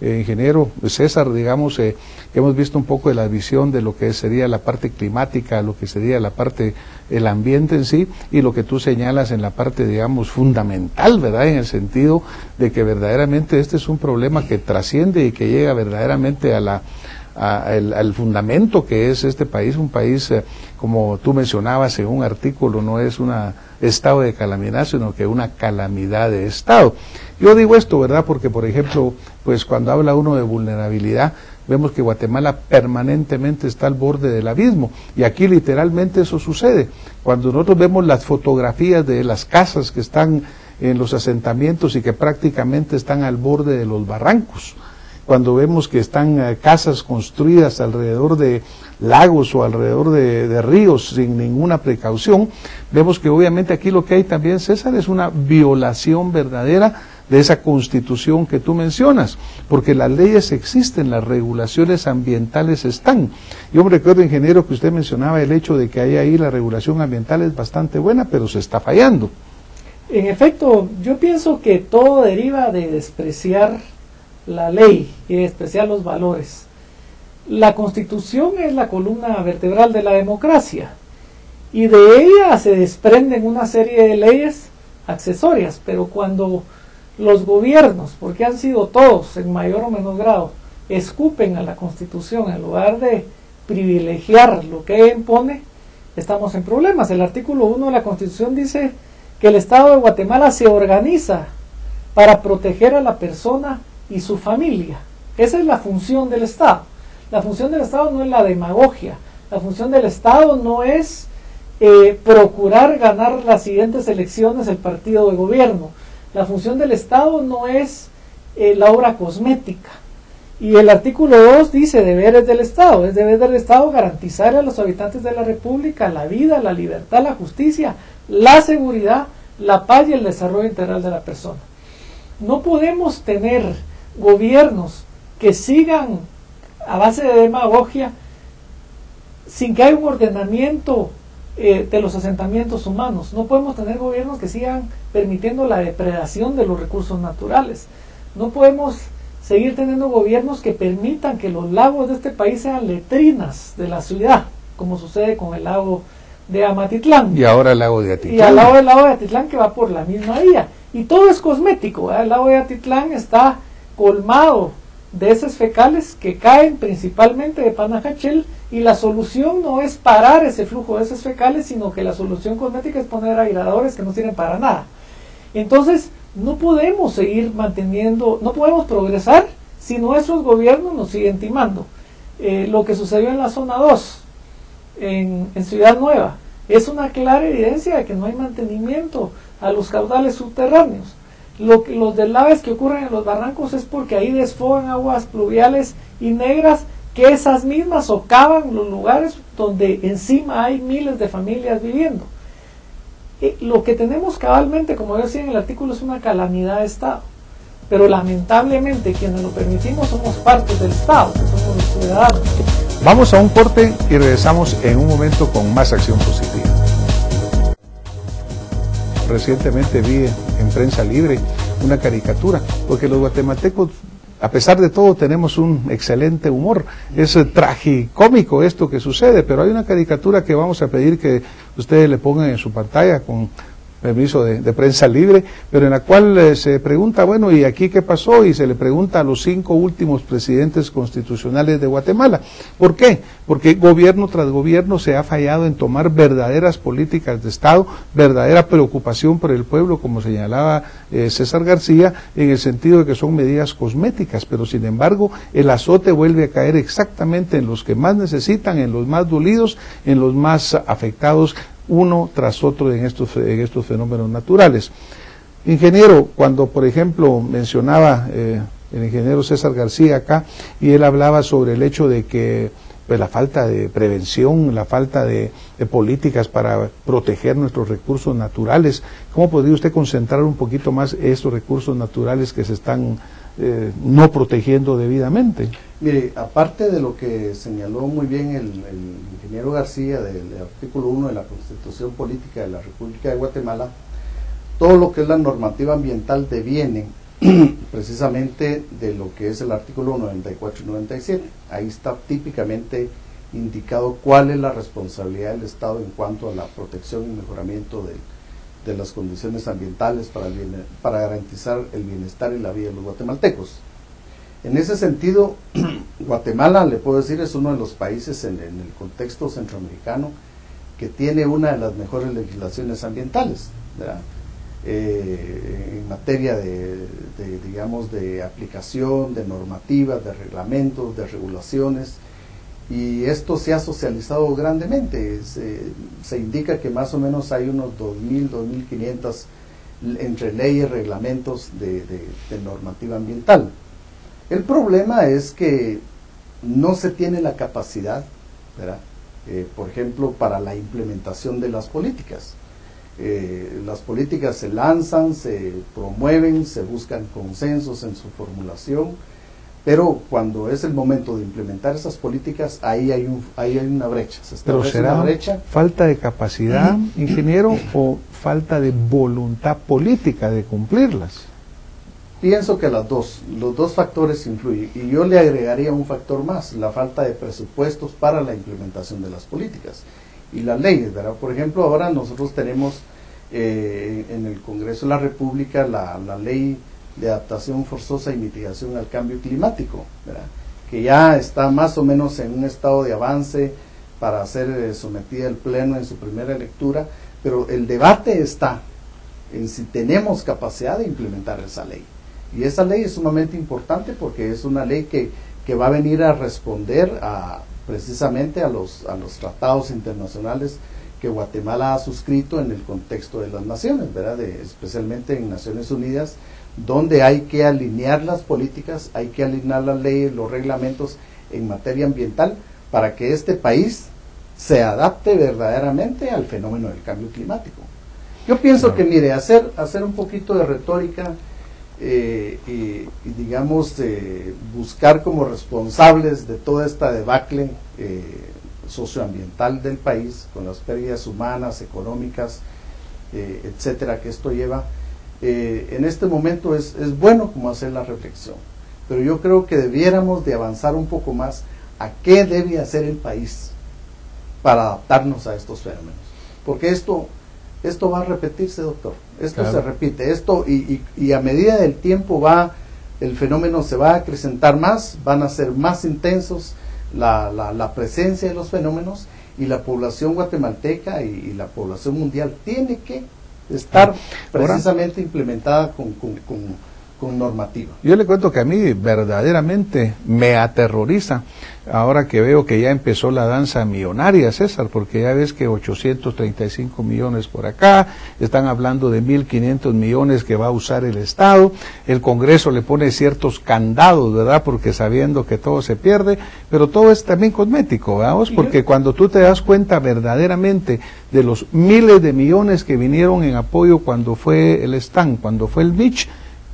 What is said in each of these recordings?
ingeniero César, digamos, hemos visto un poco de la visión de lo que sería la parte climática, lo que sería la parte, el ambiente en sí, y lo que tú señalas en la parte, digamos, fundamental, ¿verdad? En el sentido de que verdaderamente este es un problema que trasciende y que llega verdaderamente al fundamento que es este país, un país, como tú mencionabas en un artículo, no es un estado de calamidad, sino que una calamidad de estado. Yo digo esto, ¿verdad? Porque, por ejemplo, pues cuando habla uno de vulnerabilidad, vemos que Guatemala permanentemente está al borde del abismo, y aquí literalmente eso sucede. Cuando nosotros vemos las fotografías de las casas que están en los asentamientos y que prácticamente están al borde de los barrancos, cuando vemos que están casas construidas alrededor de lagos o alrededor de ríos sin ninguna precaución, vemos que obviamente aquí lo que hay también, César, es una violación verdadera de esa constitución que tú mencionas, porque las leyes existen, las regulaciones ambientales están. Yo me recuerdo, ingeniero, que usted mencionaba el hecho de que ahí la regulación ambiental es bastante buena, pero se está fallando. En efecto, yo pienso que todo deriva de despreciar la ley y despreciar los valores. La Constitución es la columna vertebral de la democracia, y de ella se desprenden una serie de leyes accesorias, pero cuando los gobiernos, porque han sido todos en mayor o menor grado, escupen a la Constitución en lugar de privilegiar lo que ella impone, estamos en problemas. El artículo 1 de la Constitución dice que el Estado de Guatemala se organiza para proteger a la persona y su familia. Esa es la función del Estado. La función del Estado no es la demagogia. La función del Estado no es procurar ganar las siguientes elecciones el partido de gobierno. La función del Estado no es la obra cosmética. Y el artículo 2 dice deberes del Estado. Es deber del Estado garantizar a los habitantes de la República la vida, la libertad, la justicia, la seguridad, la paz y el desarrollo integral de la persona. No podemos tener gobiernos que sigan a base de demagogia sin que haya un ordenamiento de los asentamientos humanos. No podemos tener gobiernos que sigan permitiendo la depredación de los recursos naturales. No podemos seguir teniendo gobiernos que permitan que los lagos de este país sean letrinas de la ciudad, como sucede con el lago de Amatitlán. Y ahora el lago de Atitlán. Y al lado del lago de Atitlán, que va por la misma vía. Y todo es cosmético, ¿verdad? El lago de Atitlán está colmado de heces fecales que caen principalmente de Panajachel, y la solución no es parar ese flujo de heces fecales, sino que la solución cosmética es poner aeradores que no sirven para nada. Entonces, no podemos seguir manteniendo, no podemos progresar si nuestros gobiernos nos siguen timando. Lo que sucedió en la zona 2, en Ciudad Nueva, es una clara evidencia de que no hay mantenimiento a los caudales subterráneos. Los deslaves que ocurren en los barrancos es porque ahí desfogan aguas pluviales y negras, que esas mismas socavan los lugares donde encima hay miles de familias viviendo. Lo que tenemos cabalmente, como yo decía en el artículo, es una calamidad de Estado, pero lamentablemente quienes lo permitimos somos parte del Estado, que somos los ciudadanos. Vamos a un corte y regresamos en un momento con más Acción Positiva. Recientemente vi en Prensa Libre una caricatura, porque los guatemaltecos, a pesar de todo, tenemos un excelente humor. Es tragicómico esto que sucede, pero hay una caricatura que vamos a pedir que ustedes le pongan en su pantalla con permiso de Prensa Libre, pero en la cual se pregunta, bueno, ¿y aquí qué pasó? Y se le pregunta a los 5 últimos presidentes constitucionales de Guatemala. ¿Por qué? Porque gobierno tras gobierno se ha fallado en tomar verdaderas políticas de Estado, verdadera preocupación por el pueblo, como señalaba César García, en el sentido de que son medidas cosméticas, pero sin embargo el azote vuelve a caer exactamente en los que más necesitan, en los más dolidos, en los más afectados, uno tras otro en estos fenómenos naturales. Ingeniero, cuando por ejemplo mencionaba el ingeniero César García acá, y él hablaba sobre el hecho de que pues, la falta de prevención, la falta de políticas para proteger nuestros recursos naturales, ¿cómo podría usted concentrar un poquito más estos recursos naturales que se están no protegiendo debidamente? Mire, aparte de lo que señaló muy bien el ingeniero García del artículo 1 de la Constitución Política de la República de Guatemala, todo lo que es la normativa ambiental deviene precisamente de lo que es el artículo 94 y 97. Ahí está típicamente indicado cuál es la responsabilidad del Estado en cuanto a la protección y mejoramiento de las condiciones ambientales para garantizar el bienestar y la vida de los guatemaltecos. En ese sentido, Guatemala, le puedo decir, es uno de los países en el contexto centroamericano que tiene una de las mejores legislaciones ambientales, ¿verdad? En materia digamos, de aplicación, de normativas, de reglamentos, de regulaciones, y esto se ha socializado grandemente. Se indica que más o menos hay unos 2.000, 2.500 entre leyes, reglamentos de normativa ambiental. El problema es que no se tiene la capacidad, ¿verdad? Por ejemplo, para la implementación de las políticas. Las políticas se lanzan, se promueven, se buscan consensos en su formulación, pero cuando es el momento de implementar esas políticas, ahí hay una brecha. ¿Pero será falta de capacidad, ingeniero, o falta de voluntad política de cumplirlas? Pienso que los dos factores influyen, y yo le agregaría un factor más, la falta de presupuestos para la implementación de las políticas y las leyes, ¿verdad? Por ejemplo, ahora nosotros tenemos en el Congreso de la República la ley de adaptación forzosa y mitigación al cambio climático, ¿verdad? Que ya está más o menos en un estado de avance para ser sometida al Pleno en su primera lectura, pero el debate está en si tenemos capacidad de implementar esa ley. Y esa ley es sumamente importante porque es una ley que va a venir a responder precisamente a los tratados internacionales que Guatemala ha suscrito en el contexto de las naciones, ¿verdad? Especialmente en Naciones Unidas, donde hay que alinear las políticas, hay que alinear las leyes, los reglamentos en materia ambiental para que este país se adapte verdaderamente al fenómeno del cambio climático. Yo pienso que, mire, hacer un poquito de retórica y digamos, buscar como responsables de toda esta debacle socioambiental del país, con las pérdidas humanas, económicas, etcétera, que esto lleva, en este momento es bueno como hacer la reflexión, pero yo creo que debiéramos de avanzar un poco más a qué debe hacer el país para adaptarnos a estos fenómenos, porque esto va a repetirse, doctor, claro. Se repite, y a medida del tiempo el fenómeno se va a acrecentar más, van a ser más intensos la presencia de los fenómenos, y la población guatemalteca y la población mundial tiene que estar precisamente implementada con normativa. Yo le cuento que a mí verdaderamente me aterroriza ahora que veo que ya empezó la danza millonaria, César, porque ya ves que 835 millones por acá, están hablando de 1.500 millones que va a usar el Estado, el Congreso le pone ciertos candados, ¿verdad?, porque sabiendo que todo se pierde, pero todo es también cosmético, ¿verdad? Porque cuando tú te das cuenta verdaderamente de los miles de millones que vinieron en apoyo cuando fue el STAN, cuando fue el Mitch,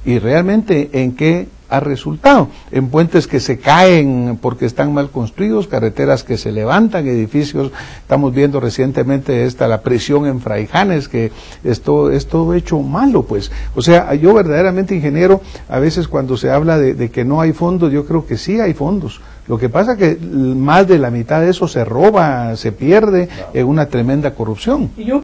y realmente en qué ha resultado, en puentes que se caen porque están mal construidos, carreteras que se levantan, edificios, estamos viendo recientemente la prisión en Fraijanes, que es todo hecho malo, pues. O sea, yo verdaderamente, ingeniero, a veces cuando se habla de que no hay fondos, yo creo que sí hay fondos. Lo que pasa que más de la mitad de eso se roba, se pierde en una tremenda corrupción.